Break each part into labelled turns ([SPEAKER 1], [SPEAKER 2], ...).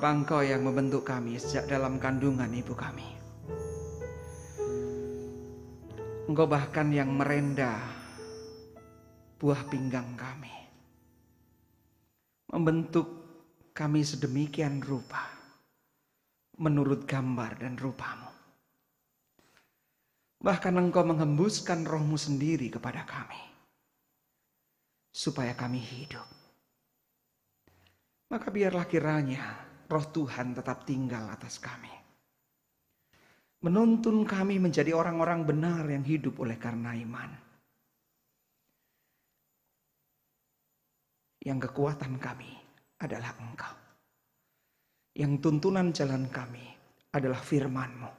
[SPEAKER 1] Sebab Engkau yang membentuk kami sejak dalam kandungan ibu kami. Engkau bahkan yang merendah buah pinggang kami, membentuk kami sedemikian rupa menurut gambar dan rupa-Mu. Bahkan Engkau menghembuskan Roh-Mu sendiri kepada kami supaya kami hidup. Maka biarlah kiranya Roh Tuhan tetap tinggal atas kami, menuntun kami menjadi orang-orang benar yang hidup oleh karena iman. Yang kekuatan kami adalah Engkau. Yang tuntunan jalan kami adalah firman-Mu.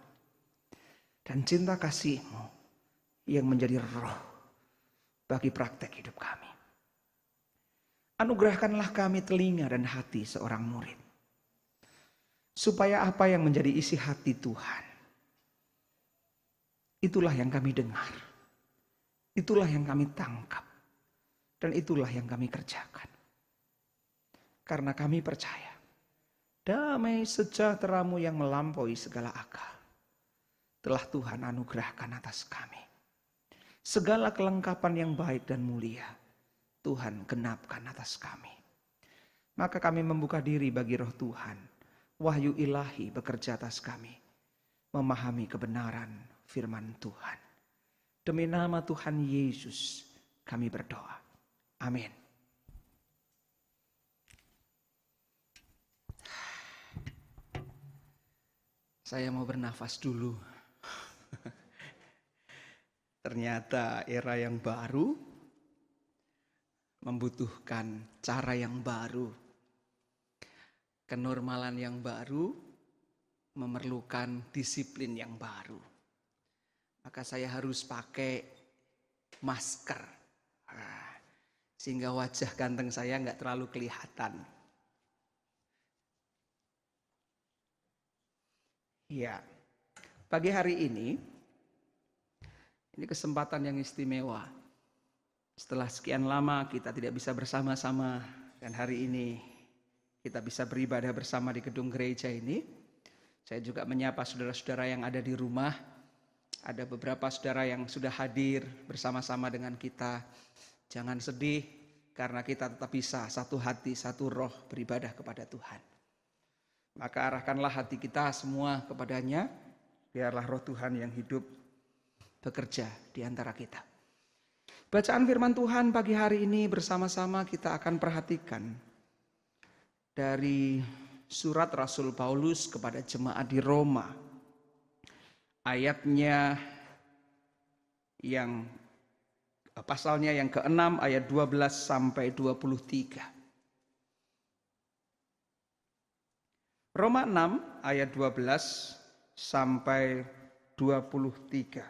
[SPEAKER 1] Dan cinta kasih-Mu yang menjadi roh bagi praktek hidup kami. Anugerahkanlah kami telinga dan hati seorang murid, supaya apa yang menjadi isi hati Tuhan, itulah yang kami dengar, itulah yang kami tangkap, dan itulah yang kami kerjakan. Karena kami percaya, damai sejahtera-Mu yang melampaui segala akal telah Tuhan anugerahkan atas kami. Segala kelengkapan yang baik dan mulia Tuhan genapkan atas kami. Maka kami membuka diri bagi Roh Tuhan. Wahyu ilahi bekerja atas kami, memahami kebenaran firman Tuhan. Demi nama Tuhan Yesus kami berdoa. Amin. Saya mau bernafas dulu. Ternyata era yang baru membutuhkan cara yang baru. Kenormalan yang baru memerlukan disiplin yang baru. Maka saya harus pakai masker. Sehingga wajah ganteng saya nggak terlalu kelihatan. Ya, pagi hari ini kesempatan yang istimewa. Setelah sekian lama kita tidak bisa bersama-sama dan hari ini kita bisa beribadah bersama di gedung gereja ini. Saya juga menyapa saudara-saudara yang ada di rumah. Ada beberapa saudara yang sudah hadir bersama-sama dengan kita. Jangan sedih karena kita tetap bisa satu hati, satu roh beribadah kepada Tuhan. Maka arahkanlah hati kita semua kepadanya. Biarlah Roh Tuhan yang hidup bekerja di antara kita. Bacaan firman Tuhan pagi hari ini bersama-sama kita akan perhatikan dari surat Rasul Paulus kepada jemaat di Roma. Ayatnya yang pasalnya yang ke-6 ayat 12 sampai 23. Roma 6 ayat 12 sampai 23.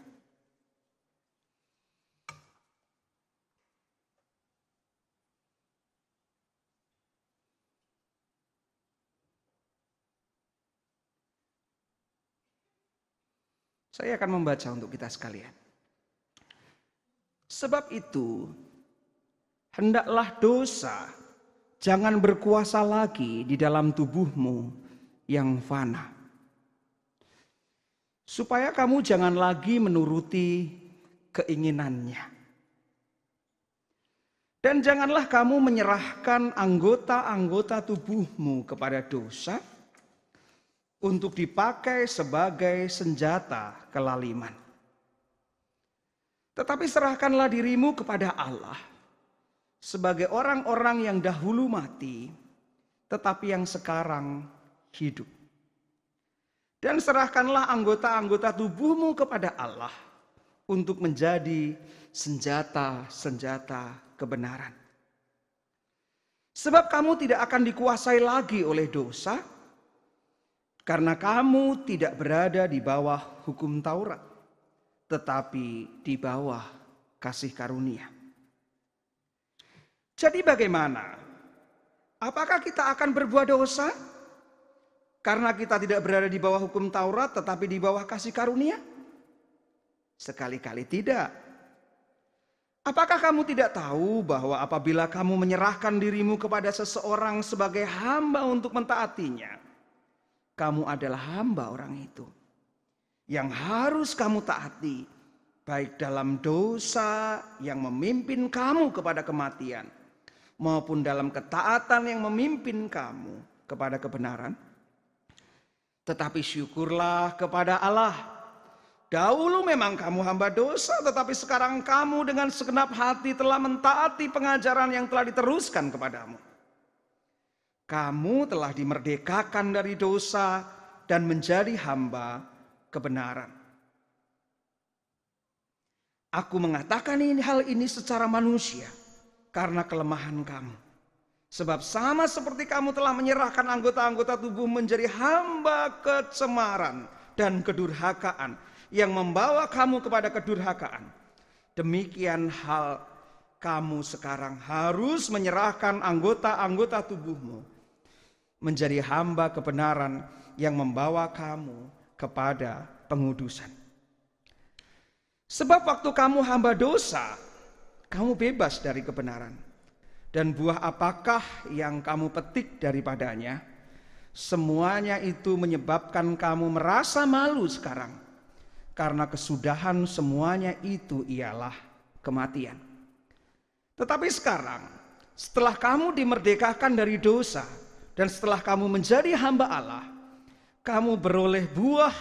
[SPEAKER 1] Saya akan membaca untuk kita sekalian. Sebab itu, hendaklah dosa jangan berkuasa lagi di dalam tubuhmu yang fana. Supaya kamu jangan lagi menuruti keinginannya. Dan janganlah kamu menyerahkan anggota-anggota tubuhmu kepada dosa untuk dipakai sebagai senjata kelaliman. Tetapi serahkanlah dirimu kepada Allah sebagai orang-orang yang dahulu mati, tetapi yang sekarang hidup. Dan serahkanlah anggota-anggota tubuhmu kepada Allah untuk menjadi senjata-senjata kebenaran. Sebab kamu tidak akan dikuasai lagi oleh dosa, karena kamu tidak berada di bawah hukum Taurat, tetapi di bawah kasih karunia. Jadi bagaimana? Apakah kita akan berbuat dosa? Karena kita tidak berada di bawah hukum Taurat, tetapi di bawah kasih karunia? Sekali-kali tidak. Apakah kamu tidak tahu bahwa apabila kamu menyerahkan dirimu kepada seseorang sebagai hamba untuk mentaatinya, kamu adalah hamba orang itu yang harus kamu taati, baik dalam dosa yang memimpin kamu kepada kematian, maupun dalam ketaatan yang memimpin kamu kepada kebenaran. Tetapi syukurlah kepada Allah, dahulu memang kamu hamba dosa, tetapi sekarang kamu dengan segenap hati telah mentaati pengajaran yang telah diteruskan kepadamu. Kamu telah dimerdekakan dari dosa dan menjadi hamba kebenaran. Aku mengatakan hal ini secara manusia karena kelemahan kamu. Sebab sama seperti kamu telah menyerahkan anggota-anggota tubuh menjadi hamba kecemaran dan kedurhakaan yang membawa kamu kepada kedurhakaan, demikian hal kamu sekarang harus menyerahkan anggota-anggota tubuhmu menjadi hamba kebenaran yang membawa kamu kepada pengudusan. Sebab waktu kamu hamba dosa, kamu bebas dari kebenaran. Dan buah apakah yang kamu petik daripadanya? Semuanya itu menyebabkan kamu merasa malu sekarang. Karena kesudahan semuanya itu ialah kematian. Tetapi sekarang, setelah kamu dimerdekakan dari dosa, dan setelah kamu menjadi hamba Allah, kamu beroleh buah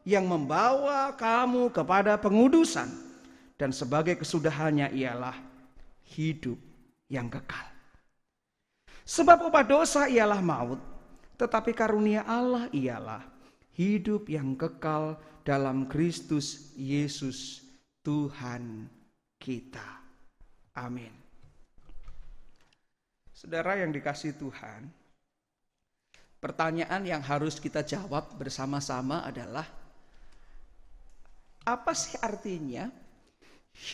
[SPEAKER 1] yang membawa kamu kepada pengudusan. Dan sebagai kesudahannya ialah hidup yang kekal. Sebab upah dosa ialah maut, tetapi karunia Allah ialah hidup yang kekal dalam Kristus Yesus Tuhan kita. Amin. Saudara yang dikasihi Tuhan, pertanyaan yang harus kita jawab bersama-sama adalah, apa sih artinya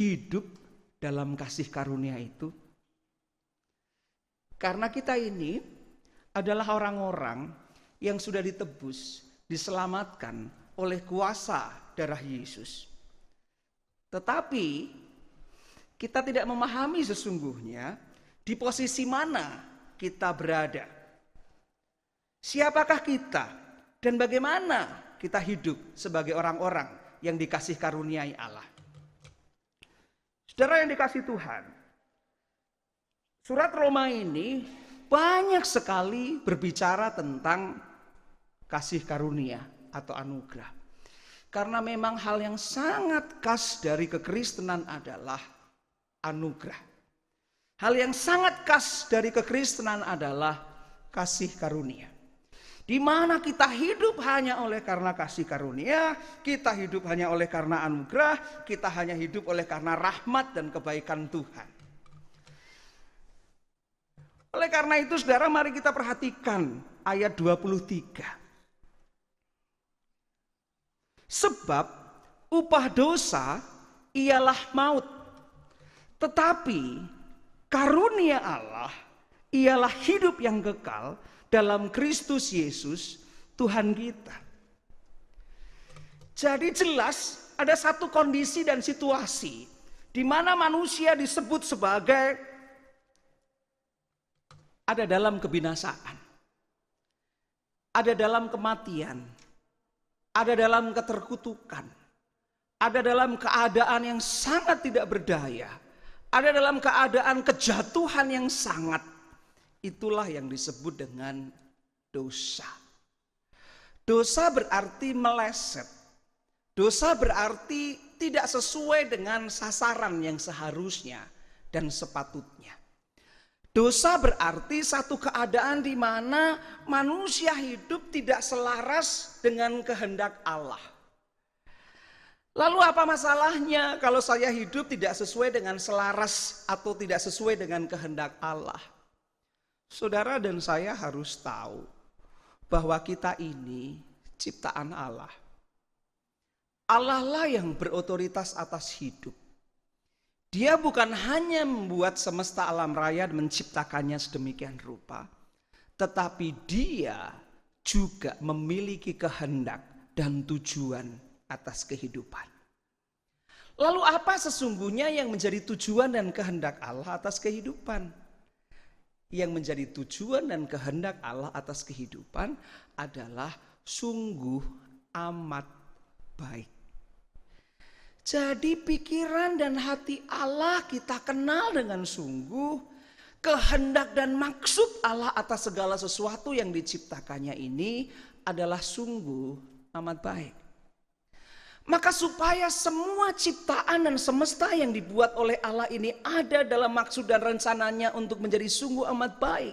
[SPEAKER 1] hidup dalam kasih karunia itu? Karena kita ini adalah orang-orang yang sudah ditebus, diselamatkan oleh kuasa darah Yesus. Tetapi kita tidak memahami sesungguhnya di posisi mana kita berada. Siapakah kita dan bagaimana kita hidup sebagai orang-orang yang dikasih karuniai Allah. Saudara yang dikasih Tuhan, surat Roma ini banyak sekali berbicara tentang kasih karunia atau anugerah. Karena memang hal yang sangat khas dari kekristenan adalah anugerah. Hal yang sangat khas dari kekristenan adalah kasih karunia. Di mana kita hidup hanya oleh karena kasih karunia, kita hidup hanya oleh karena anugerah, kita hanya hidup oleh karena rahmat dan kebaikan Tuhan. Oleh karena itu saudara, mari kita perhatikan ayat 23. Sebab upah dosa ialah maut, tetapi karunia Allah ialah hidup yang kekal dalam Kristus Yesus Tuhan kita. Jadi jelas ada satu kondisi dan situasi di mana manusia disebut sebagai ada dalam kebinasaan, ada dalam kematian, ada dalam keterkutukan, ada dalam keadaan yang sangat tidak berdaya, ada dalam keadaan kejatuhan yang sangat. Itulah yang disebut dengan dosa. Dosa berarti meleset. Dosa berarti tidak sesuai dengan sasaran yang seharusnya dan sepatutnya. Dosa berarti satu keadaan di mana manusia hidup tidak selaras dengan kehendak Allah. Lalu apa masalahnya kalau saya hidup tidak sesuai dengan selaras atau tidak sesuai dengan kehendak Allah? Saudara dan saya harus tahu bahwa kita ini ciptaan Allah. Allah lah yang berotoritas atas hidup. Dia bukan hanya membuat semesta alam raya dan menciptakannya sedemikian rupa, tetapi dia juga memiliki kehendak dan tujuan atas kehidupan. Lalu apa sesungguhnya yang menjadi tujuan dan kehendak Allah atas kehidupan? yang menjadi tujuan dan kehendak Allah atas kehidupan adalah sungguh amat baik. Jadi pikiran dan hati Allah kita kenal dengan sungguh. Kehendak dan maksud Allah atas segala sesuatu yang diciptakannya ini adalah sungguh amat baik. Maka supaya semua ciptaan dan semesta yang dibuat oleh Allah ini ada dalam maksud dan rencananya untuk menjadi sungguh amat baik,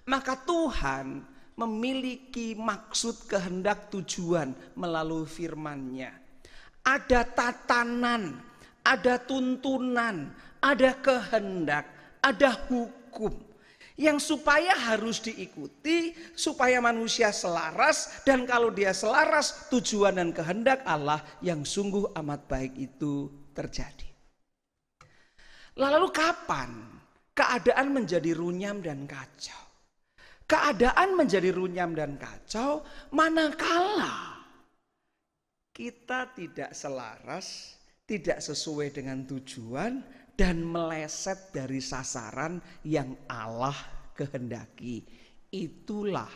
[SPEAKER 1] maka Tuhan memiliki maksud, kehendak, tujuan melalui firman-Nya. Ada tatanan, ada tuntunan, ada kehendak, ada hukum yang supaya harus diikuti, supaya manusia selaras, dan kalau dia selaras, tujuan dan kehendak Allah yang sungguh amat baik itu terjadi. Lalu kapan keadaan menjadi runyam dan kacau? Keadaan menjadi runyam dan kacau manakala kita tidak selaras, tidak sesuai dengan tujuan, dan meleset dari sasaran yang Allah kehendaki. Itulah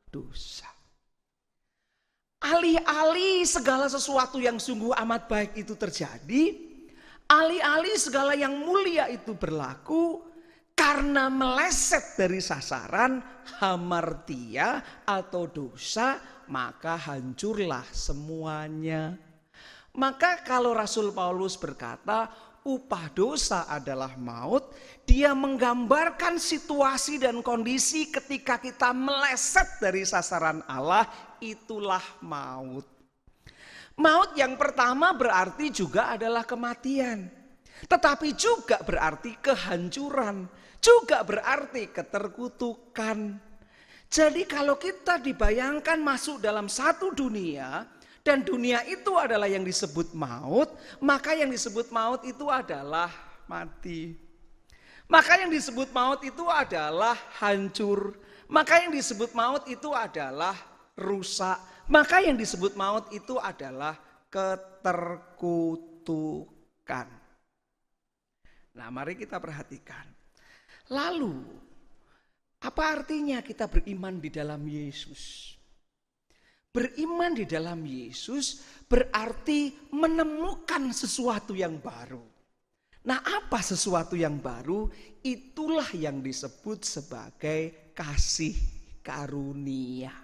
[SPEAKER 1] dosa. Alih-alih segala sesuatu yang sungguh amat baik itu terjadi, alih-alih segala yang mulia itu berlaku, karena meleset dari sasaran, hamartia atau dosa, maka hancurlah semuanya. Maka kalau Rasul Paulus berkata upah dosa adalah maut, dia menggambarkan situasi dan kondisi ketika kita meleset dari sasaran Allah, itulah maut. Maut yang pertama berarti juga adalah kematian, tetapi juga berarti kehancuran, juga berarti keterkutukan. Jadi kalau kita dibayangkan masuk dalam satu dunia, dan dunia itu adalah yang disebut maut, maka yang disebut maut itu adalah mati. Maka yang disebut maut itu adalah hancur. Maka yang disebut maut itu adalah rusak. Maka yang disebut maut itu adalah keterkutukan. Nah, mari kita perhatikan. Lalu, apa artinya kita beriman di dalam Yesus? Beriman di dalam Yesus berarti menemukan sesuatu yang baru. Nah, apa sesuatu yang baru? Itulah yang disebut sebagai kasih karunia.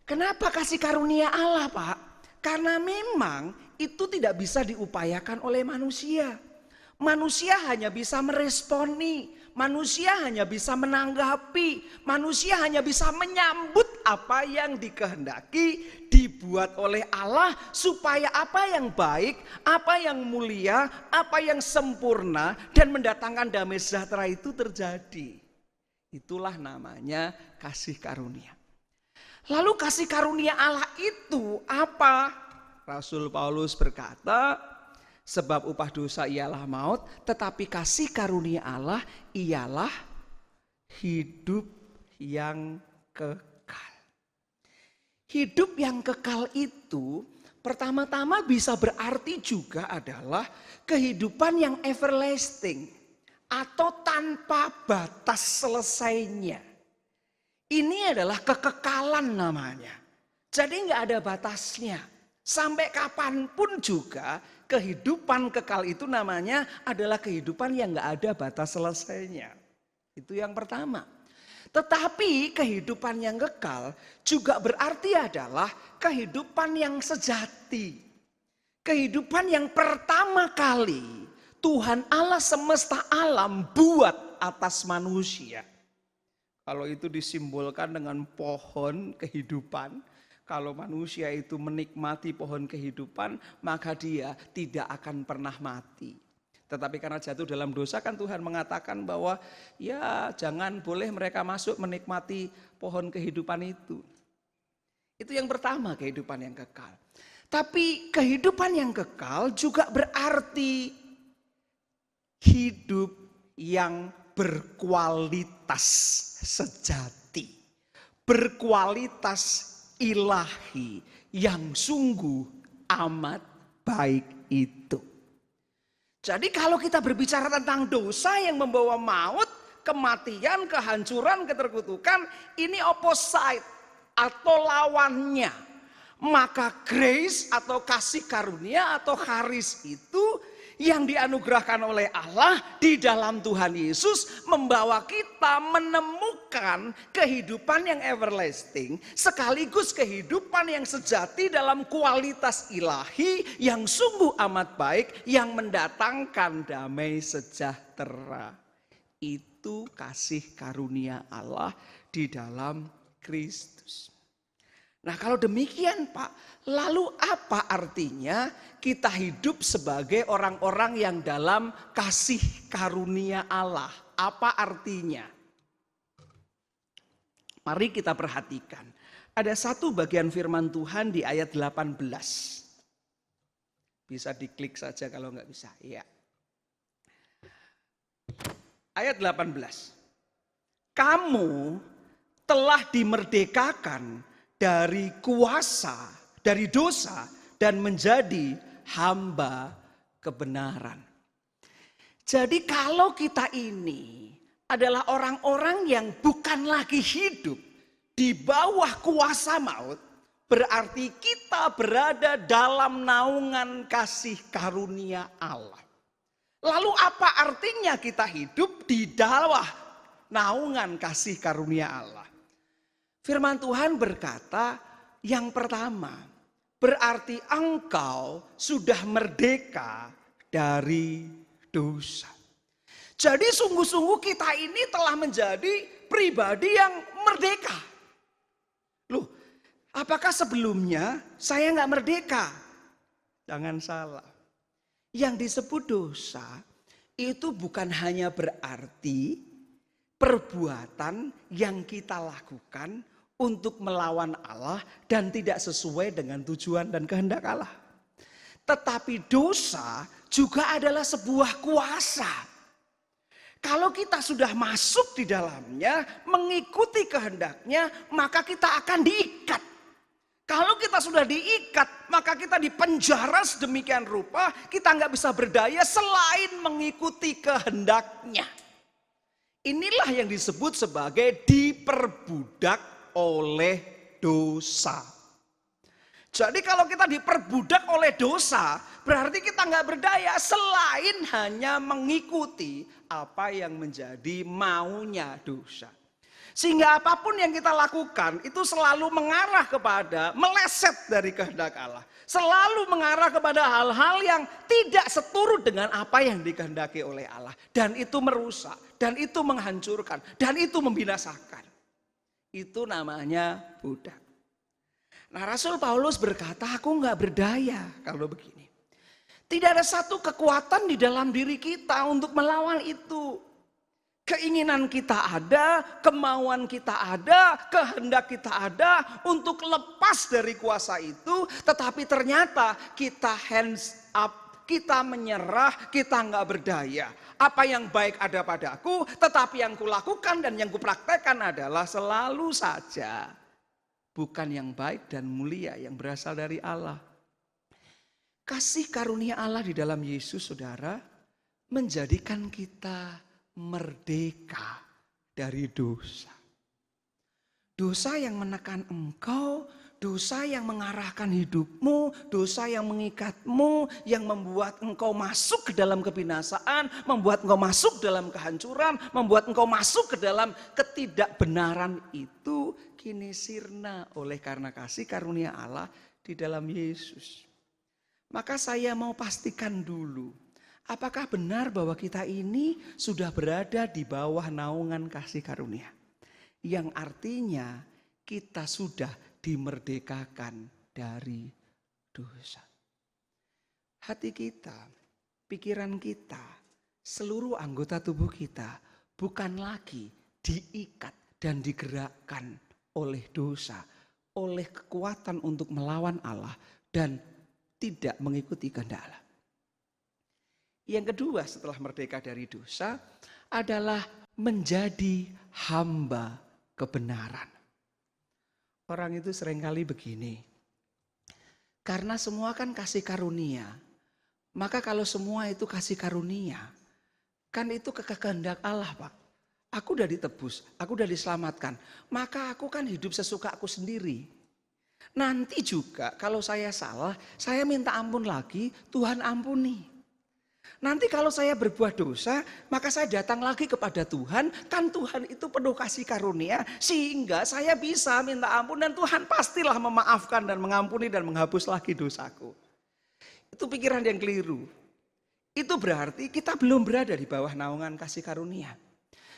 [SPEAKER 1] Kenapa kasih karunia Allah, Pak? Karena memang itu tidak bisa diupayakan oleh manusia. Manusia hanya bisa meresponi, manusia hanya bisa menanggapi, manusia hanya bisa menyambut apa yang dikehendaki dibuat oleh Allah supaya apa yang baik, apa yang mulia, apa yang sempurna dan mendatangkan damai sejahtera itu terjadi. Itulah namanya kasih karunia. Lalu kasih karunia Allah itu apa? Rasul Paulus berkata, sebab upah dosa ialah maut, tetapi kasih karunia Allah ialah hidup yang kekal. Hidup yang kekal itu pertama-tama bisa berarti juga adalah kehidupan yang everlasting atau tanpa batas selesainya. Ini adalah kekekalan namanya. Jadi nggak ada batasnya. Sampai kapanpun juga kehidupan kekal itu namanya adalah kehidupan yang gak ada batas selesainya. Itu yang pertama. Tetapi kehidupan yang kekal juga berarti adalah kehidupan yang sejati. Kehidupan yang pertama kali Tuhan Allah semesta alam buat atas manusia. Kalau itu disimbolkan dengan pohon kehidupan. Kalau manusia itu menikmati pohon kehidupan, maka dia tidak akan pernah mati. Tetapi karena jatuh dalam dosa kan Tuhan mengatakan bahwa ya jangan boleh mereka masuk menikmati pohon kehidupan itu. Itu yang pertama, kehidupan yang kekal. Tapi kehidupan yang kekal juga berarti hidup yang berkualitas sejati. Berkualitas ilahi yang sungguh amat baik itu. Jadi kalau kita berbicara tentang dosa yang membawa maut, kematian, kehancuran, keterkutukan, ini opposite atau lawannya. Maka grace atau kasih karunia atau charis itu yang dianugerahkan oleh Allah di dalam Tuhan Yesus membawa kita menemukan kehidupan yang everlasting sekaligus kehidupan yang sejati dalam kualitas ilahi yang sungguh amat baik yang mendatangkan damai sejahtera. Itu kasih karunia Allah di dalam Kristus. Nah, kalau demikian Pak, lalu apa artinya kita hidup sebagai orang-orang yang dalam kasih karunia Allah? Apa artinya? Mari kita perhatikan. Ada satu bagian firman Tuhan di ayat 18. Bisa diklik saja kalau nggak bisa. Ya. Ayat 18. Kamu telah dimerdekakan dari kuasa, dari dosa dan menjadi hamba kebenaran. Jadi kalau kita ini adalah orang-orang yang bukan lagi hidup di bawah kuasa maut, berarti kita berada dalam naungan kasih karunia Allah. Lalu apa artinya kita hidup di bawah naungan kasih karunia Allah? Firman Tuhan berkata, yang pertama, berarti engkau sudah merdeka dari dosa. Jadi sungguh-sungguh kita ini telah menjadi pribadi yang merdeka. Loh, apakah sebelumnya saya nggak merdeka? Jangan salah. Yang disebut dosa itu bukan hanya berarti perbuatan yang kita lakukan untuk melawan Allah dan tidak sesuai dengan tujuan dan kehendak Allah. Tetapi dosa juga adalah sebuah kuasa. Kalau kita sudah masuk di dalamnya, mengikuti kehendaknya, maka kita akan diikat. Kalau kita sudah diikat, maka kita dipenjara sedemikian rupa, kita nggak bisa berdaya selain mengikuti kehendaknya. Inilah yang disebut sebagai diperbudak oleh dosa. Jadi kalau kita diperbudak oleh dosa, berarti kita nggak berdaya selain hanya mengikuti apa yang menjadi maunya dosa. Sehingga apapun yang kita lakukan itu selalu mengarah kepada meleset dari kehendak Allah. Selalu mengarah kepada hal-hal yang tidak seturut dengan apa yang dikehendaki oleh Allah. Dan itu merusak, dan itu menghancurkan, dan itu membinasakan. Itu namanya budak. Nah, Rasul Paulus berkata, aku nggak berdaya kalau begini. Tidak ada satu kekuatan di dalam diri kita untuk melawan itu. Keinginan kita ada, kemauan kita ada, kehendak kita ada untuk lepas dari kuasa itu. Tetapi ternyata kita hands up, kita menyerah, kita nggak berdaya. Apa yang baik ada padaku, tetapi yang kulakukan dan yang kupraktekkan adalah selalu saja bukan yang baik dan mulia yang berasal dari Allah. Kasih karunia Allah di dalam Yesus, saudara, menjadikan kita merdeka dari dosa. Dosa yang menekan engkau, dosa yang mengarahkan hidupmu, dosa yang mengikatmu, yang membuat engkau masuk ke dalam kebinasaan, membuat engkau masuk dalam kehancuran, membuat engkau masuk ke dalam ketidakbenaran itu kini sirna oleh karena kasih karunia Allah di dalam Yesus. Maka saya mau pastikan dulu, apakah benar bahwa kita ini sudah berada di bawah naungan kasih karunia? Yang artinya kita sudah dimerdekakan dari dosa. Hati kita, pikiran kita, seluruh anggota tubuh kita bukan lagi diikat dan digerakkan oleh dosa, oleh kekuatan untuk melawan Allah dan tidak mengikuti kehendak Allah. Yang kedua setelah merdeka dari dosa adalah menjadi hamba kebenaran. Orang itu seringkali begini, karena semua kan kasih karunia, maka kalau semua itu kasih karunia, kan itu kehendak Allah, Pak. Aku udah ditebus, aku udah diselamatkan. Maka aku kan hidup sesuka aku sendiri. Nanti juga kalau saya salah, saya minta ampun lagi, Tuhan ampuni. Nanti kalau saya berbuat dosa, maka saya datang lagi kepada Tuhan. Kan Tuhan itu penuh kasih karunia, sehingga saya bisa minta ampun dan Tuhan pastilah memaafkan dan mengampuni dan menghapus lagi dosaku. Itu pikiran yang keliru. Itu berarti kita belum berada di bawah naungan kasih karunia.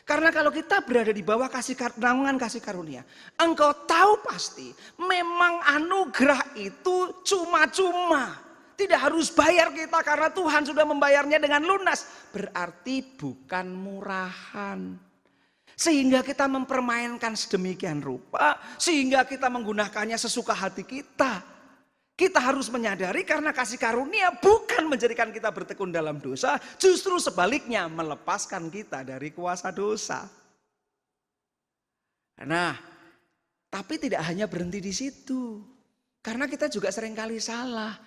[SPEAKER 1] Karena kalau kita berada di bawah naungan kasih karunia, engkau tahu pasti memang anugerah itu cuma-cuma. Tidak harus bayar kita karena Tuhan sudah membayarnya dengan lunas. Berarti bukan murahan. Sehingga kita mempermainkan sedemikian rupa, sehingga kita menggunakannya sesuka hati kita. Kita harus menyadari karena kasih karunia bukan menjadikan kita bertekun dalam dosa. Justru sebaliknya melepaskan kita dari kuasa dosa. Nah, tapi tidak hanya berhenti di situ. Karena kita juga seringkali salah.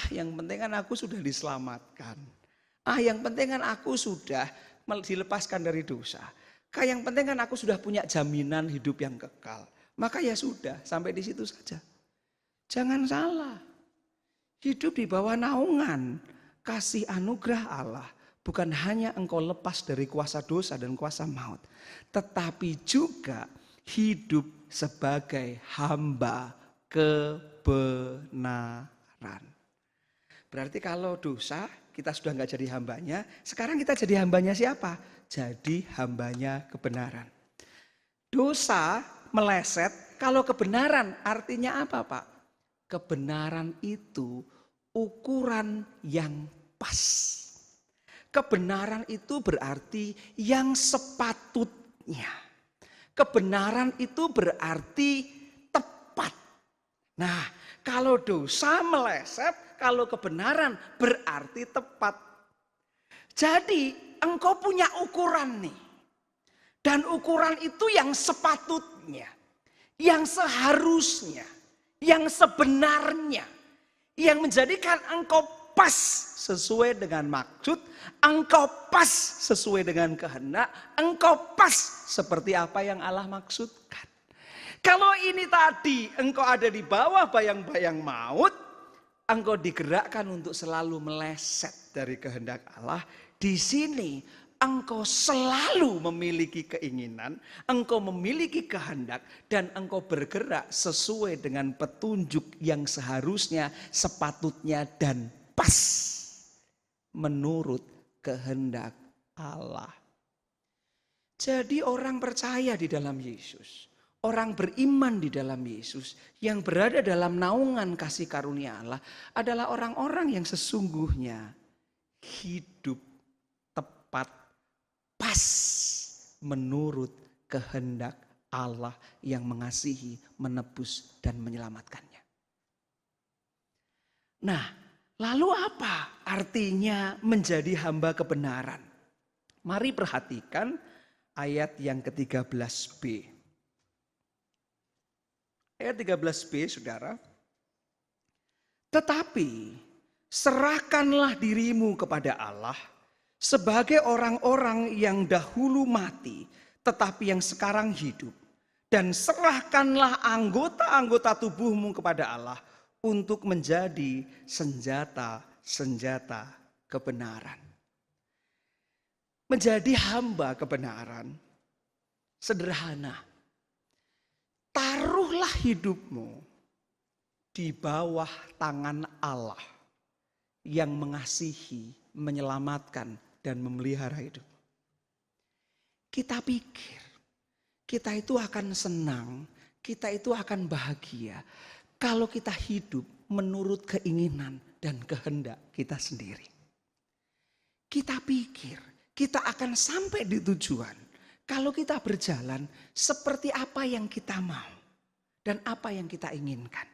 [SPEAKER 1] Yang penting kan aku sudah diselamatkan. Yang penting kan aku sudah dilepaskan dari dosa. Yang penting kan aku sudah punya jaminan hidup yang kekal. Maka ya sudah, sampai di situ saja. Jangan salah, hidup di bawah naungan kasih anugerah Allah bukan hanya engkau lepas dari kuasa dosa dan kuasa maut, tetapi juga hidup sebagai hamba kebenaran. Berarti kalau dosa kita sudah nggak jadi hambanya, sekarang kita jadi hambanya siapa? Jadi hambanya kebenaran. Dosa meleset, kalau kebenaran artinya apa, Pak? Kebenaran itu ukuran yang pas. Kebenaran itu berarti yang sepatutnya. Kebenaran itu berarti tepat. Nah, kalau dosa meleset, kalau kebenaran berarti tepat. Jadi engkau punya ukuran nih. Dan ukuran itu yang sepatutnya, yang seharusnya, yang sebenarnya, yang menjadikan engkau pas sesuai dengan maksud, engkau pas sesuai dengan kehendak, engkau pas seperti apa yang Allah maksudkan. Kalau ini tadi engkau ada di bawah bayang-bayang maut, engkau digerakkan untuk selalu meleset dari kehendak Allah. Di sini engkau selalu memiliki keinginan, engkau memiliki kehendak, dan engkau bergerak sesuai dengan petunjuk yang seharusnya, sepatutnya, dan pas menurut kehendak Allah. Jadi orang percaya di dalam Yesus, orang beriman di dalam Yesus, yang berada dalam naungan kasih karunia Allah adalah orang-orang yang sesungguhnya hidup tepat pas menurut kehendak Allah yang mengasihi, menebus, dan menyelamatkannya. Nah, lalu apa artinya menjadi hamba kebenaran? Mari perhatikan ayat yang ke-13b. Ayat 13b, saudara. Tetapi serahkanlah dirimu kepada Allah sebagai orang-orang yang dahulu mati, tetapi yang sekarang hidup. Dan serahkanlah anggota-anggota tubuhmu kepada Allah untuk menjadi senjata-senjata kebenaran. Menjadi hamba kebenaran sederhana. Taruhlah hidupmu di bawah tangan Allah yang mengasihi, menyelamatkan, dan memelihara hidup. Kita pikir kita itu akan senang, kita itu akan bahagia kalau kita hidup menurut keinginan dan kehendak kita sendiri. Kita pikir kita akan sampai di tujuan kalau kita berjalan seperti apa yang kita mau dan apa yang kita inginkan.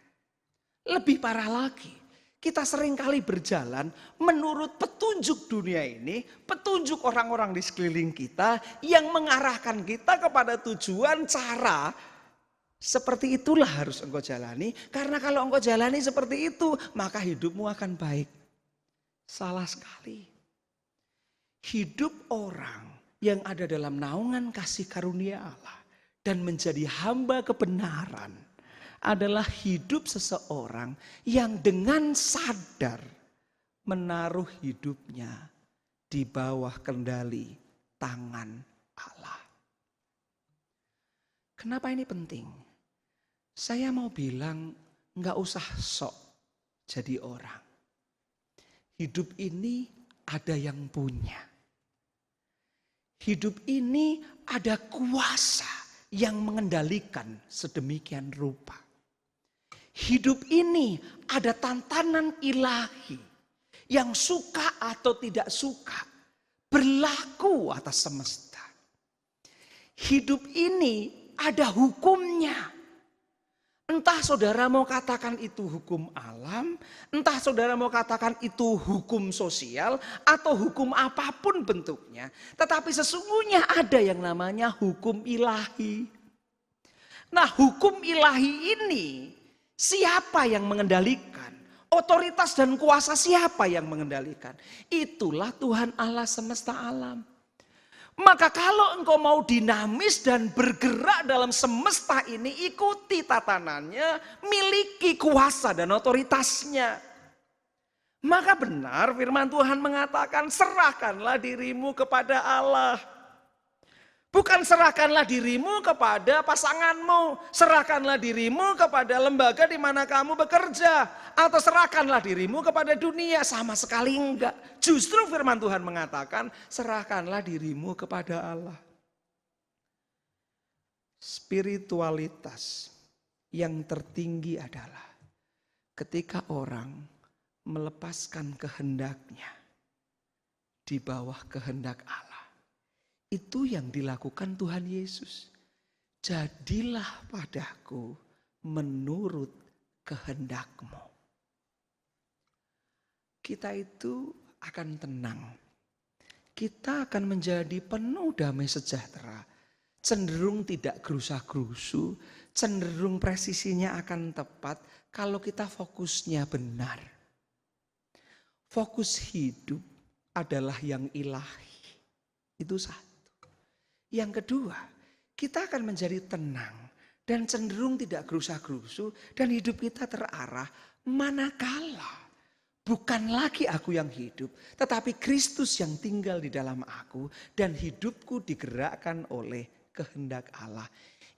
[SPEAKER 1] Lebih parah lagi, kita seringkali berjalan menurut petunjuk dunia ini, petunjuk orang-orang di sekeliling kita yang mengarahkan kita kepada tujuan cara seperti itulah harus engkau jalani. Karena kalau engkau jalani seperti itu, maka hidupmu akan baik. Salah sekali. Hidup orang yang ada dalam naungan kasih karunia Allah dan menjadi hamba kebenaran adalah hidup seseorang yang dengan sadar menaruh hidupnya di bawah kendali tangan Allah. Kenapa ini penting? Saya mau bilang nggak usah sok jadi orang. Hidup ini ada yang punya. Hidup ini ada kuasa yang mengendalikan sedemikian rupa. Hidup ini ada tantangan ilahi yang suka atau tidak suka berlaku atas semesta. Hidup ini ada hukumnya. Entah saudara mau katakan itu hukum alam, entah saudara mau katakan itu hukum sosial atau hukum apapun bentuknya. Tetapi sesungguhnya ada yang namanya hukum ilahi. Nah, hukum ilahi ini siapa yang mengendalikan? Otoritas dan kuasa siapa yang mengendalikan? Itulah Tuhan Allah semesta alam. Maka kalau engkau mau dinamis dan bergerak dalam semesta ini, ikuti tatanannya, miliki kuasa dan otoritasnya. Maka benar firman Tuhan mengatakan, serahkanlah dirimu kepada Allah. Bukan serahkanlah dirimu kepada pasanganmu, serahkanlah dirimu kepada lembaga di mana kamu bekerja, atau serahkanlah dirimu kepada dunia, sama sekali enggak. Justru firman Tuhan mengatakan, serahkanlah dirimu kepada Allah. Spiritualitas yang tertinggi adalah ketika orang melepaskan kehendaknya di bawah kehendak Allah. Itu yang dilakukan Tuhan Yesus. Jadilah padaku menurut kehendakmu. Kita itu akan tenang. Kita akan menjadi penuh damai sejahtera. Cenderung tidak gerusa-gerusu. Cenderung presisinya akan tepat kalau kita fokusnya benar. Fokus hidup adalah yang ilahi. Itu satu. Yang kedua, kita akan menjadi tenang dan cenderung tidak gerusa-gerusu dan hidup kita terarah manakala bukan lagi aku yang hidup, tetapi Kristus yang tinggal di dalam aku dan hidupku digerakkan oleh kehendak Allah.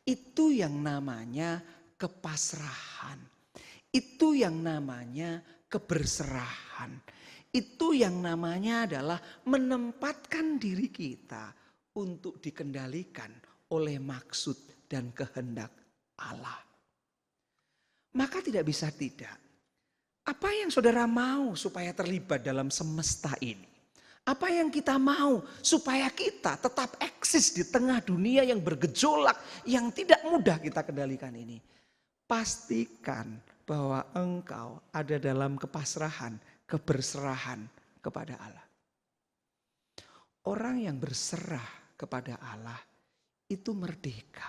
[SPEAKER 1] Itu yang namanya kepasrahan. Itu yang namanya keberserahan. Itu yang namanya adalah menempatkan diri kita untuk dikendalikan oleh maksud dan kehendak Allah. Maka tidak bisa tidak. Apa yang saudara mau supaya terlibat dalam semesta ini? Apa yang kita mau supaya kita tetap eksis di tengah dunia yang bergejolak, yang tidak mudah kita kendalikan ini? Pastikan bahwa engkau ada dalam kepasrahan, keberserahan kepada Allah. Orang yang berserah kepada Allah itu merdeka.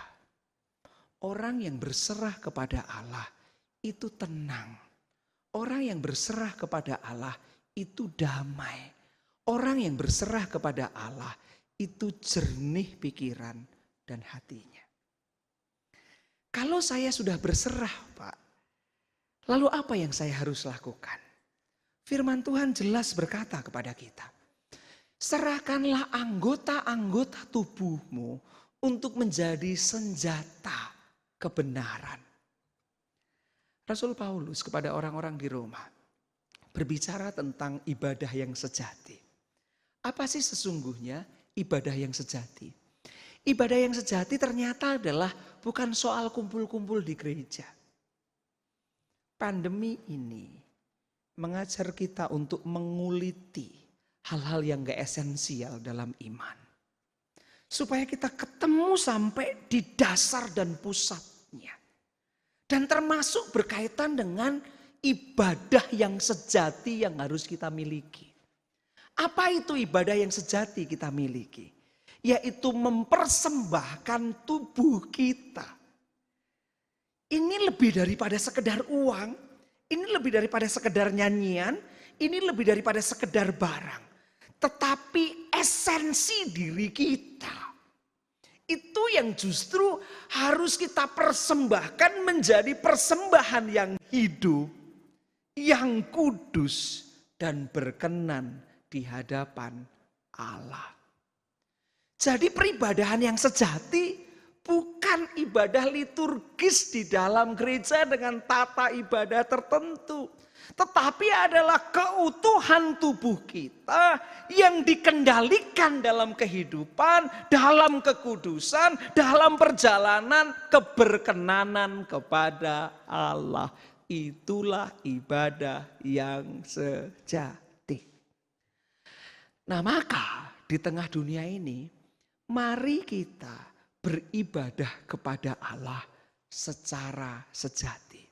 [SPEAKER 1] Orang yang berserah kepada Allah itu tenang. Orang yang berserah kepada Allah itu damai. Orang yang berserah kepada Allah itu jernih pikiran dan hatinya. Kalau saya sudah berserah, Pak, lalu apa yang saya harus lakukan? Firman Tuhan jelas berkata kepada kita, serahkanlah anggota-anggota tubuhmu untuk menjadi senjata kebenaran. Rasul Paulus kepada orang-orang di Roma berbicara tentang ibadah yang sejati. Apa sih sesungguhnya ibadah yang sejati? Ibadah yang sejati ternyata adalah bukan soal kumpul-kumpul di gereja. Pandemi ini mengajar kita untuk menguliti hal-hal yang gak esensial dalam iman. Supaya kita ketemu sampai di dasar dan pusatnya. Dan termasuk berkaitan dengan ibadah yang sejati yang harus kita miliki. Apa itu ibadah yang sejati kita miliki? Yaitu mempersembahkan tubuh kita. Ini lebih daripada sekedar uang. Ini lebih daripada sekedar nyanyian. Ini lebih daripada sekedar barang. Tetapi esensi diri kita. Itu yang justru harus kita persembahkan menjadi persembahan yang hidup, yang kudus dan berkenan di hadapan Allah. Jadi peribadahan yang sejati bukan ibadah liturgis di dalam gereja dengan tata ibadah tertentu. Tetapi adalah keutuhan tubuh kita yang dikendalikan dalam kehidupan, dalam kekudusan, dalam perjalanan keberkenanan kepada Allah. Itulah ibadah yang sejati. Nah, maka di tengah dunia ini, mari kita beribadah kepada Allah secara sejati.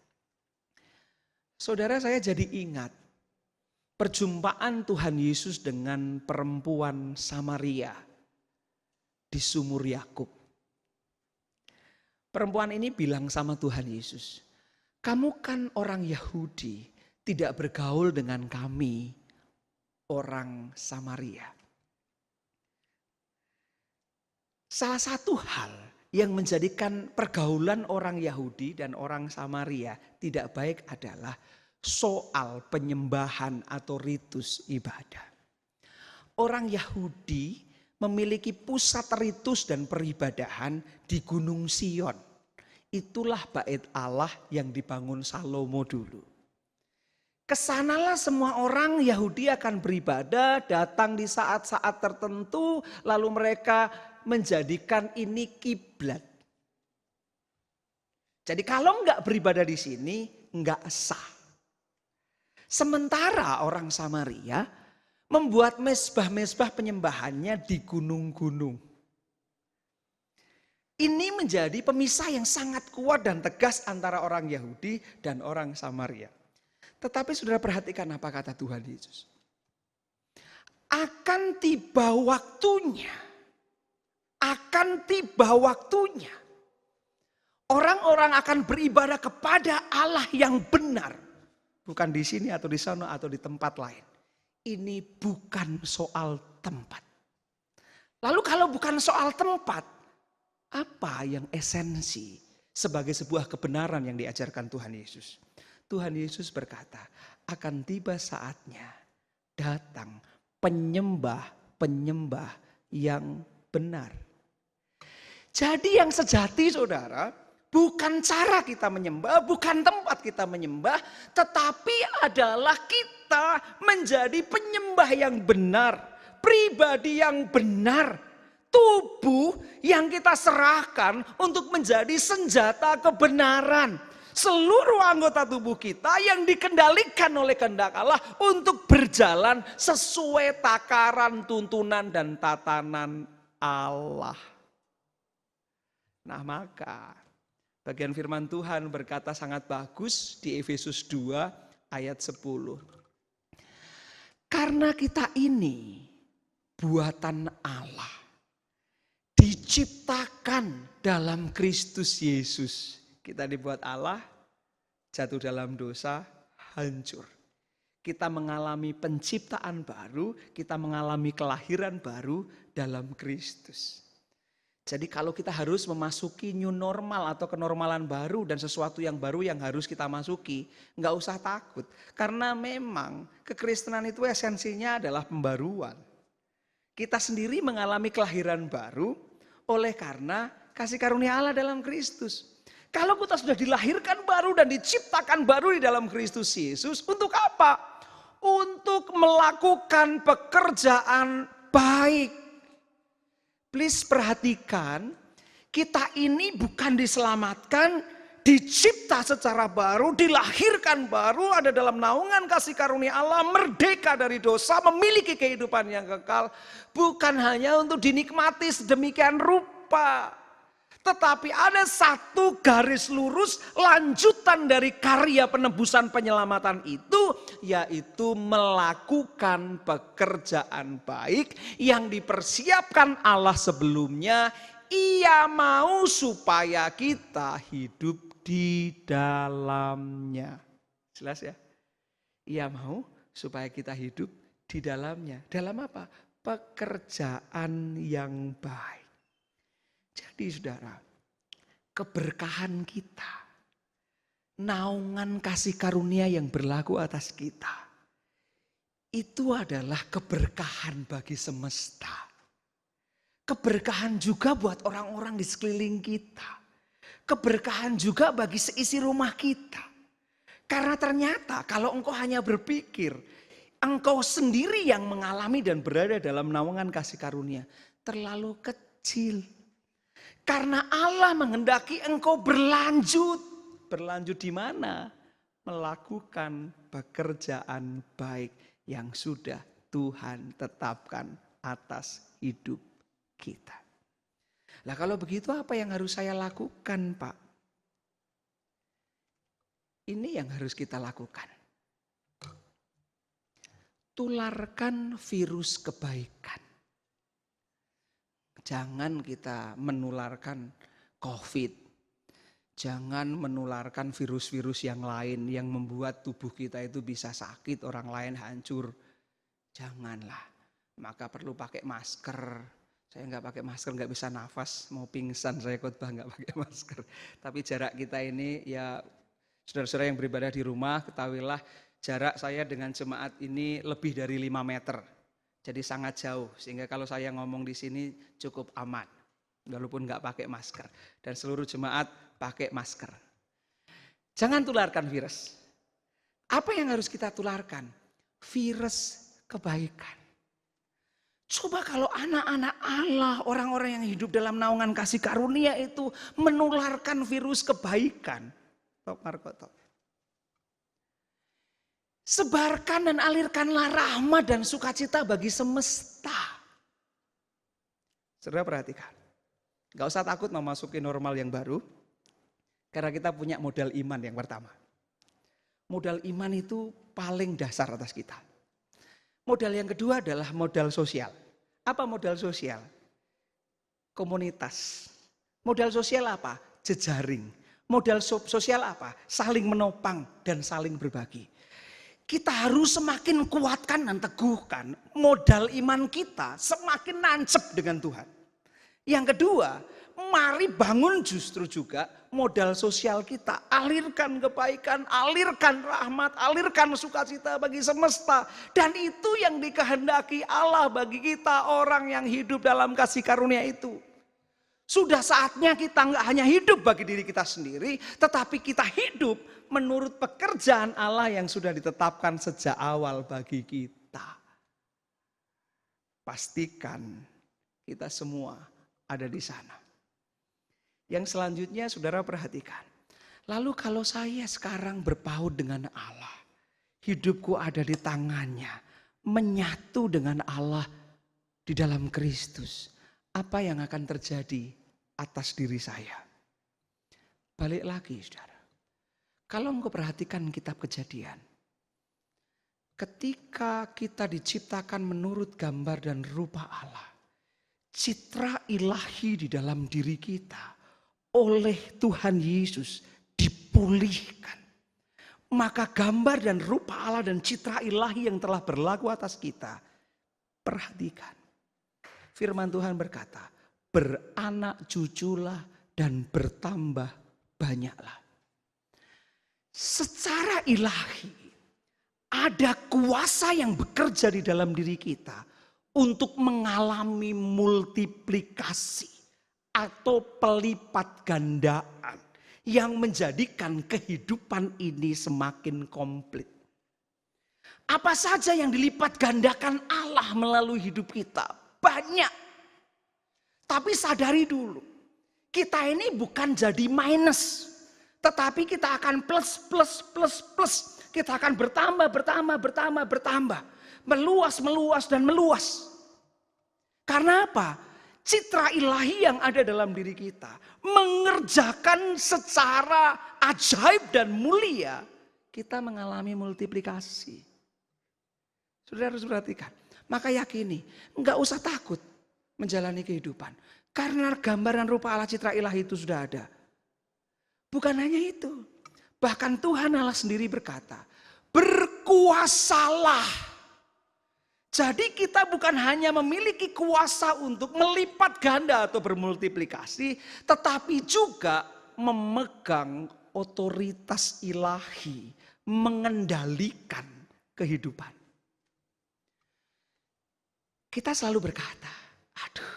[SPEAKER 1] Saudara, saya jadi ingat perjumpaan Tuhan Yesus dengan perempuan Samaria di sumur Yakub. Perempuan ini bilang sama Tuhan Yesus, "Kamu kan orang Yahudi, tidak bergaul dengan kami, orang Samaria." Salah satu hal yang menjadikan pergaulan orang Yahudi dan orang Samaria tidak baik adalah soal penyembahan atau ritus ibadah. Orang Yahudi memiliki pusat ritus dan peribadahan di Gunung Sion. Itulah bait Allah yang dibangun Salomo dulu. Kesanalah semua orang Yahudi akan beribadah, datang di saat-saat tertentu, lalu mereka menjadikan ini kiblat. Jadi kalau enggak beribadah di sini, enggak sah. Sementara orang Samaria membuat mezbah-mezbah penyembahannya di gunung-gunung. Ini menjadi pemisah yang sangat kuat dan tegas antara orang Yahudi dan orang Samaria. Tetapi saudara perhatikan apa kata Tuhan Yesus. Akan tiba waktunya. Orang-orang akan beribadah kepada Allah yang benar. Bukan di sini atau di sana atau di tempat lain. Ini bukan soal tempat. Lalu kalau bukan soal tempat, apa yang esensi sebagai sebuah kebenaran yang diajarkan Tuhan Yesus? Tuhan Yesus berkata, akan tiba saatnya datang penyembah-penyembah yang benar. Jadi yang sejati saudara, bukan cara kita menyembah, bukan tempat kita menyembah, tetapi adalah kita menjadi penyembah yang benar, pribadi yang benar, tubuh yang kita serahkan untuk menjadi senjata kebenaran. Seluruh anggota tubuh kita yang dikendalikan oleh kehendak Allah untuk berjalan sesuai takaran, tuntunan, dan tatanan Allah. Nah maka bagian firman Tuhan berkata sangat bagus di Efesus 2 ayat 10. Karena kita ini buatan Allah, diciptakan dalam Kristus Yesus. Kita dibuat Allah, jatuh dalam dosa, hancur. Kita mengalami penciptaan baru, kita mengalami kelahiran baru dalam Kristus. Jadi kalau kita harus memasuki new normal atau kenormalan baru dan sesuatu yang baru yang harus kita masuki, nggak usah takut. Karena memang kekristenan itu esensinya adalah pembaruan. Kita sendiri mengalami kelahiran baru oleh karena kasih karunia Allah dalam Kristus. Kalau kita sudah dilahirkan baru dan diciptakan baru di dalam Kristus Yesus, untuk apa? Untuk melakukan pekerjaan baik. Please perhatikan, kita ini bukan diselamatkan, dicipta secara baru, dilahirkan baru, ada dalam naungan kasih karunia Allah, merdeka dari dosa, memiliki kehidupan yang kekal. Bukan hanya untuk dinikmati sedemikian rupa. Tetapi ada satu garis lurus lanjutan dari karya penebusan penyelamatan itu, yaitu melakukan pekerjaan baik yang dipersiapkan Allah sebelumnya. Ia mau supaya kita hidup di dalamnya. Jelas ya? Ia mau supaya kita hidup di dalamnya. Dalam apa? pekerjaan yang baik. Jadi saudara, keberkahan kita, naungan kasih karunia yang berlaku atas kita, itu adalah keberkahan bagi semesta. Keberkahan juga buat orang-orang di sekeliling kita. Keberkahan juga bagi seisi rumah kita. Karena ternyata kalau engkau hanya berpikir, engkau sendiri yang mengalami dan berada dalam naungan kasih karunia, terlalu kecil. Karena Allah menghendaki engkau berlanjut. Berlanjut di mana? Melakukan pekerjaan baik yang sudah Tuhan tetapkan atas hidup kita. Nah kalau begitu apa yang harus saya lakukan, Pak? Ini yang harus kita lakukan. Tularkan virus kebaikan. Jangan kita menularkan COVID. Jangan menularkan virus-virus yang lain yang membuat tubuh kita itu bisa sakit, orang lain hancur. Janganlah. Maka perlu pakai masker. Saya nggak pakai masker, nggak bisa nafas, mau pingsan saya khotbah nggak pakai masker. Tapi jarak kita ini ya saudara-saudara yang beribadah di rumah, ketahuilah jarak saya dengan jemaat ini lebih dari 5 meter. Jadi sangat jauh, sehingga kalau saya ngomong di sini cukup aman. Walaupun nggak pakai masker. Dan seluruh jemaat pakai masker. Jangan tularkan virus. Apa yang harus kita tularkan? Virus kebaikan. Coba kalau anak-anak Allah, orang-orang yang hidup dalam naungan kasih karunia itu menularkan virus kebaikan. Sebarkan dan alirkanlah rahmat dan sukacita bagi semesta. Saudara perhatikan, gak usah takut memasuki normal yang baru, karena kita punya modal iman yang pertama. Modal iman itu paling dasar atas kita. Modal yang kedua adalah modal sosial. Apa modal sosial? Komunitas. Modal sosial apa? Jejaring. Modal sosial apa? Saling menopang dan saling berbagi. Kita harus semakin kuatkan dan teguhkan modal iman kita semakin nancep dengan Tuhan. Yang kedua, mari bangun justru juga modal sosial kita. Alirkan kebaikan, alirkan rahmat, alirkan sukacita bagi semesta. Dan itu yang dikehendaki Allah bagi kita orang yang hidup dalam kasih karunia itu. Sudah saatnya kita nggak hanya hidup bagi diri kita sendiri, tetapi kita hidup menurut pekerjaan Allah yang sudah ditetapkan sejak awal bagi kita. Pastikan kita semua ada di sana. Yang selanjutnya saudara perhatikan. Lalu kalau saya sekarang berpaut dengan Allah, hidupku ada di tangannya, menyatu dengan Allah di dalam Kristus. Apa yang akan terjadi atas diri saya? Balik lagi saudara. Kalau engkau perhatikan kitab Kejadian, ketika kita diciptakan menurut gambar dan rupa Allah, citra ilahi di dalam diri kita oleh Tuhan Yesus dipulihkan. Maka gambar dan rupa Allah dan citra ilahi yang telah berlaku atas kita, perhatikan. Firman Tuhan berkata, beranak cuculah dan bertambah banyaklah. Secara ilahi ada kuasa yang bekerja di dalam diri kita untuk mengalami multiplikasi atau pelipat gandaan yang menjadikan kehidupan ini semakin komplit. Apa saja yang dilipat gandakan Allah melalui hidup kita? Banyak. Tapi sadari dulu, kita ini bukan jadi minus, tetapi kita akan plus. Kita akan bertambah. Meluas dan meluas. Karena apa? Citra ilahi yang ada dalam diri kita mengerjakan secara ajaib dan mulia, kita mengalami multiplikasi. Saudara harus perhatikan. Maka yakini, enggak usah takut menjalani kehidupan. Karena gambaran rupa Allah citra ilahi itu sudah ada. Bukan hanya itu. Bahkan Tuhan Allah sendiri berkata, berkuasalah Jadi kita bukan hanya memiliki kuasa untuk melipat ganda atau bermultiplikasi, tetapi juga memegang otoritas ilahi, mengendalikan kehidupan. Kita selalu berkata, aduh,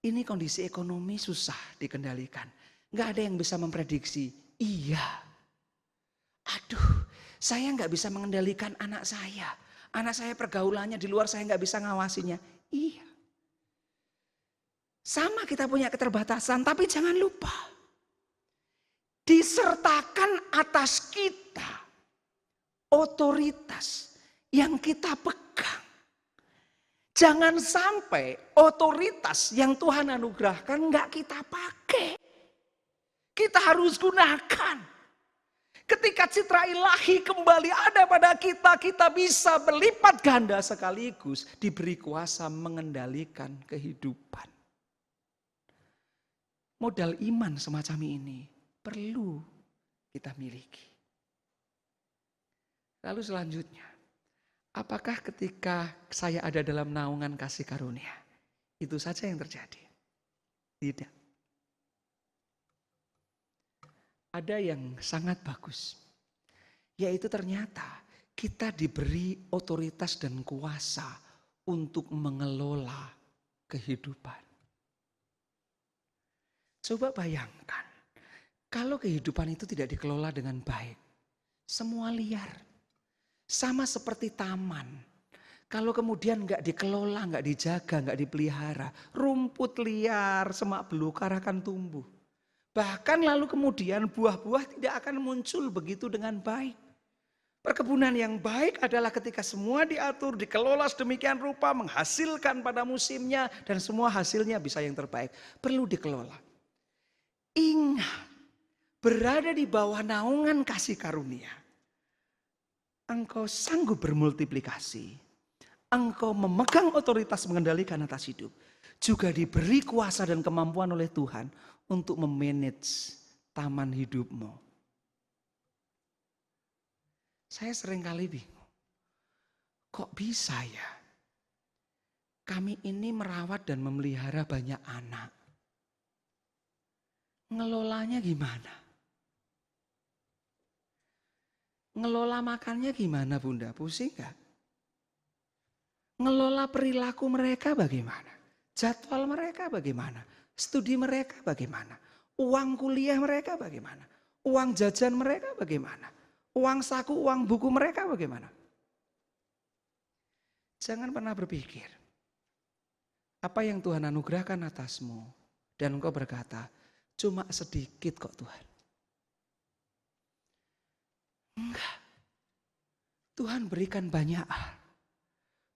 [SPEAKER 1] ini kondisi ekonomi susah dikendalikan. Nggak ada yang bisa memprediksi. Iya. Aduh, saya nggak bisa mengendalikan anak saya. Anak saya pergaulannya di luar, saya nggak bisa ngawasinya. Iya. Sama kita punya keterbatasan, tapi jangan lupa. Disertakan atas kita otoritas yang kita pegang. Jangan sampai otoritas yang Tuhan anugerahkan nggak kita pakai. Kita harus gunakan. Ketika citra ilahi kembali ada pada kita, kita bisa berlipat ganda sekaligus diberi kuasa mengendalikan kehidupan. Modal iman semacam ini perlu kita miliki. Lalu selanjutnya, apakah ketika saya ada dalam naungan kasih karunia, itu saja yang terjadi? Tidak. Ada yang sangat bagus, yaitu ternyata kita diberi otoritas dan kuasa untuk mengelola kehidupan. Coba bayangkan, kalau kehidupan itu tidak dikelola dengan baik, semua liar. Sama seperti taman, kalau kemudian nggak dikelola, nggak dijaga, nggak dipelihara, rumput liar, semak belukar akan tumbuh. Bahkan lalu kemudian buah-buah tidak akan muncul begitu dengan baik. Perkebunan yang baik adalah ketika semua diatur, dikelola sedemikian rupa, menghasilkan pada musimnya, dan semua hasilnya bisa yang terbaik. Perlu dikelola. Ingat, berada di bawah naungan kasih karunia. Engkau sanggup bermultiplikasi. Engkau memegang otoritas mengendalikan atas hidup. Juga diberi kuasa dan kemampuan oleh Tuhan untuk memanage taman hidupmu. Saya seringkali bingung. Kok bisa ya? Kami ini merawat dan memelihara banyak anak. Ngelolanya gimana? Ngelola makannya gimana Bunda? Pusing gak? Ngelola perilaku mereka bagaimana? Jadwal mereka bagaimana? Studi mereka bagaimana? Uang kuliah mereka bagaimana? Uang jajan mereka bagaimana? Uang saku, uang buku mereka bagaimana? Jangan pernah berpikir, apa yang Tuhan anugerahkan atasmu, dan engkau berkata, cuma sedikit kok Tuhan. Enggak. Tuhan berikan banyak hal.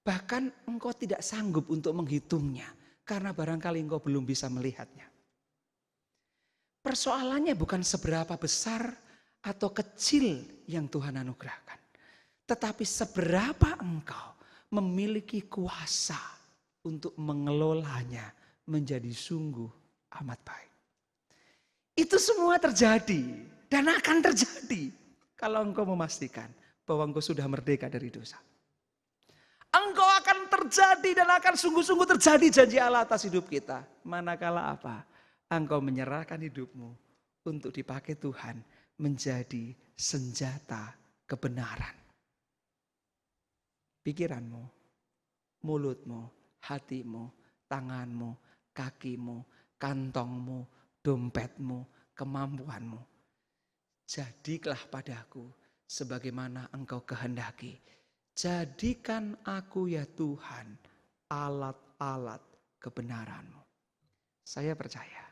[SPEAKER 1] Bahkan engkau tidak sanggup untuk menghitungnya. Karena barangkali engkau belum bisa melihatnya. Persoalannya bukan seberapa besar atau kecil yang Tuhan anugerahkan. Tetapi seberapa engkau memiliki kuasa untuk mengelolanya menjadi sungguh amat baik. Itu semua terjadi dan akan terjadi kalau engkau memastikan bahwa engkau sudah merdeka dari dosa. Engkau akan terjadi dan akan sungguh-sungguh terjadi janji Allah atas hidup kita. Manakala apa? Engkau menyerahkan hidupmu untuk dipakai Tuhan menjadi senjata kebenaran. Pikiranmu, mulutmu, hatimu, tanganmu, kakimu, kantongmu, dompetmu, kemampuanmu. Jadilah padaku sebagaimana engkau kehendaki. Jadikan aku ya Tuhan alat-alat kebenaran-Mu. Saya percaya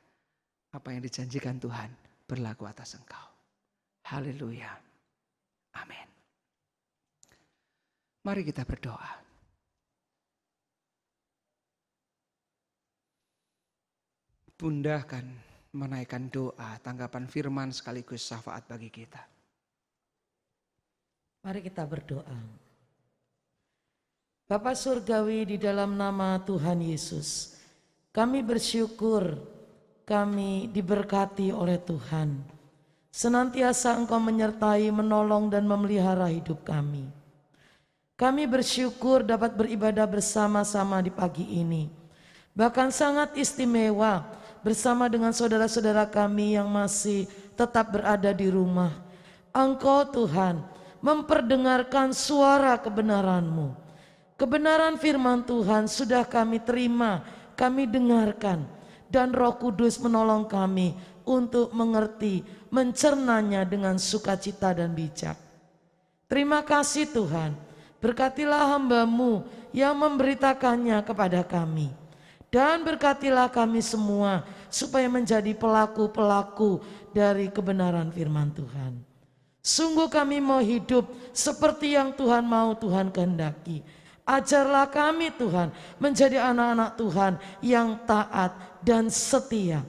[SPEAKER 1] apa yang dijanjikan Tuhan berlaku atas engkau. Haleluya. Amin. Mari kita berdoa. Bunda akan menaikkan doa, tanggapan firman sekaligus syafaat bagi kita.
[SPEAKER 2] Mari kita berdoa. Bapa Surgawi, di dalam nama Tuhan Yesus, kami bersyukur kami diberkati oleh Tuhan. Senantiasa Engkau menyertai, menolong dan memelihara hidup kami. Kami bersyukur dapat beribadah bersama-sama di pagi ini. Bahkan sangat istimewa bersama dengan saudara-saudara kami yang masih tetap berada di rumah. Engkau Tuhan memperdengarkan suara kebenaran-Mu. Kebenaran firman Tuhan sudah kami terima, kami dengarkan. Dan Roh Kudus menolong kami untuk mengerti, mencernanya dengan sukacita dan bijak. Terima kasih Tuhan. Berkatilah hamba-Mu yang memberitakannya kepada kami. Dan berkatilah kami semua supaya menjadi pelaku-pelaku dari kebenaran firman Tuhan. Sungguh kami mau hidup seperti yang Tuhan mau, Tuhan kehendaki. Ajarlah kami Tuhan menjadi anak-anak Tuhan yang taat dan setia.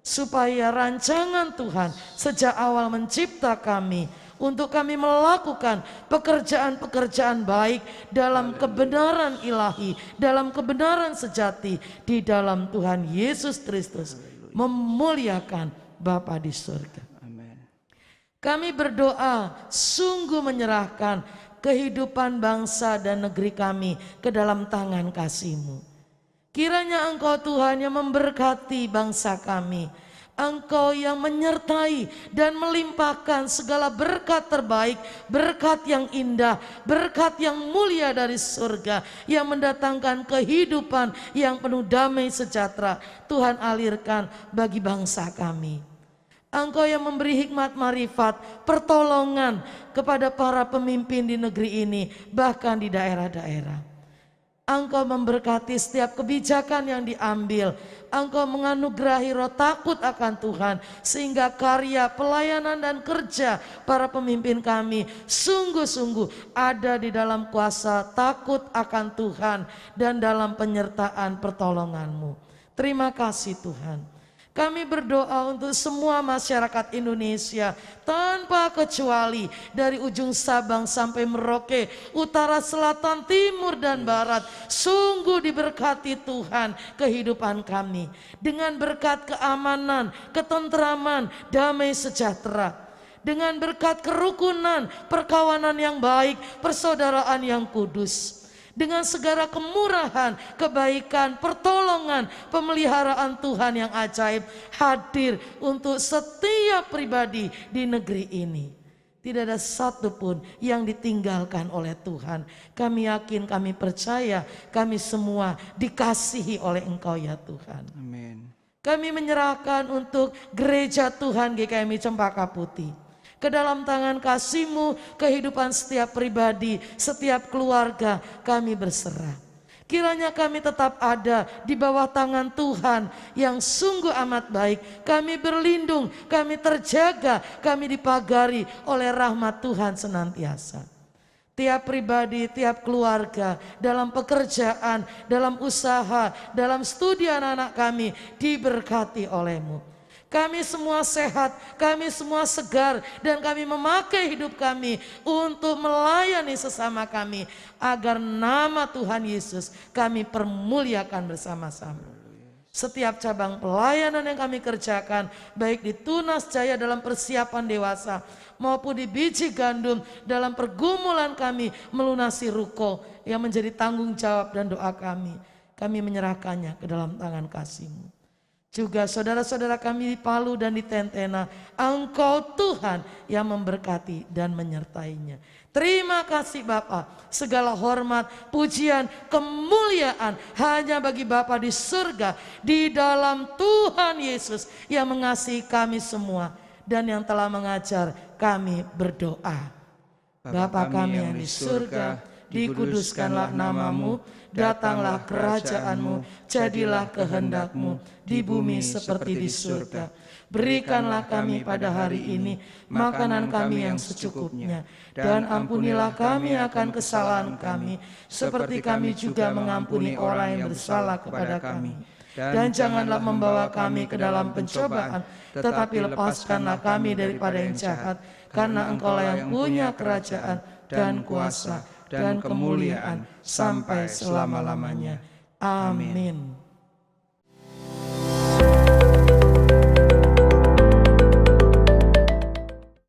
[SPEAKER 2] Supaya rancangan Tuhan sejak awal mencipta kami, untuk kami melakukan pekerjaan-pekerjaan baik dalam kebenaran ilahi, dalam kebenaran sejati di dalam Tuhan Yesus Kristus, memuliakan Bapa di surga.
[SPEAKER 1] Amin.
[SPEAKER 2] Kami berdoa sungguh menyerahkan kehidupan bangsa dan negeri kami ke dalam tangan kasih-Mu. Kiranya Engkau Tuhan yang memberkati bangsa kami. Engkau yang menyertai dan melimpahkan segala berkat terbaik, berkat yang indah, berkat yang mulia dari surga, yang mendatangkan kehidupan yang penuh damai sejahtera. Tuhan alirkan bagi bangsa kami. Engkau yang memberi hikmat marifat, pertolongan kepada para pemimpin di negeri ini, bahkan di daerah-daerah. Engkau memberkati setiap kebijakan yang diambil. Engkau menganugerahi roh takut akan Tuhan, sehingga karya, pelayanan dan kerja para pemimpin kami sungguh-sungguh ada di dalam kuasa takut akan Tuhan dan dalam penyertaan pertolongan-Mu. Terima kasih Tuhan. Kami berdoa untuk semua masyarakat Indonesia tanpa kecuali, dari ujung Sabang sampai Merauke, utara, selatan, timur dan barat. Sungguh diberkati Tuhan kehidupan kami dengan berkat keamanan, ketentraman, damai sejahtera. Dengan berkat kerukunan, perkawanan yang baik, persaudaraan yang kudus. Dengan segala kemurahan, kebaikan, pertolongan, pemeliharaan Tuhan yang ajaib hadir untuk setiap pribadi di negeri ini. Tidak ada satupun yang ditinggalkan oleh Tuhan. Kami yakin, kami percaya, kami semua dikasihi oleh Engkau ya Tuhan.
[SPEAKER 1] Amin.
[SPEAKER 2] Kami menyerahkan untuk gereja Tuhan GKMI Cempaka Putih ke dalam tangan kasih-Mu, kehidupan setiap pribadi, setiap keluarga kami berserah. Kiranya kami tetap ada di bawah tangan Tuhan yang sungguh amat baik. Kami berlindung, kami terjaga, kami dipagari oleh rahmat Tuhan senantiasa. Tiap pribadi, tiap keluarga, dalam pekerjaan, dalam usaha, dalam studi anak-anak kami diberkati oleh-Mu. Kami semua sehat, kami semua segar, dan kami memakai hidup kami untuk melayani sesama kami, agar nama Tuhan Yesus kami permuliakan bersama-sama. Setiap cabang pelayanan yang kami kerjakan, baik di Tunas Jaya dalam persiapan dewasa, maupun di Biji Gandum dalam pergumulan kami melunasi ruko yang menjadi tanggung jawab dan doa kami menyerahkannya ke dalam tangan kasih-Mu. Juga saudara-saudara kami di Palu dan di Tentena, Engkau Tuhan yang memberkati dan menyertainya. Terima kasih Bapa, segala hormat, pujian, kemuliaan hanya bagi Bapa di surga, di dalam Tuhan Yesus yang mengasihi kami semua dan yang telah mengajar kami berdoa. Bapa kami yang di surga, dikuduskanlah nama-Mu, datanglah kerajaan-Mu, jadilah kehendak-Mu di bumi seperti di surga. Berikanlah kami pada hari ini makanan kami yang secukupnya, dan ampunilah kami akan kesalahan kami, seperti kami juga mengampuni orang yang bersalah kepada kami. Dan janganlah membawa kami ke dalam pencobaan, tetapi lepaskanlah kami daripada yang jahat, karena Engkaulah yang punya kerajaan dan kuasa dan kemuliaan sampai selama-lamanya. Amin.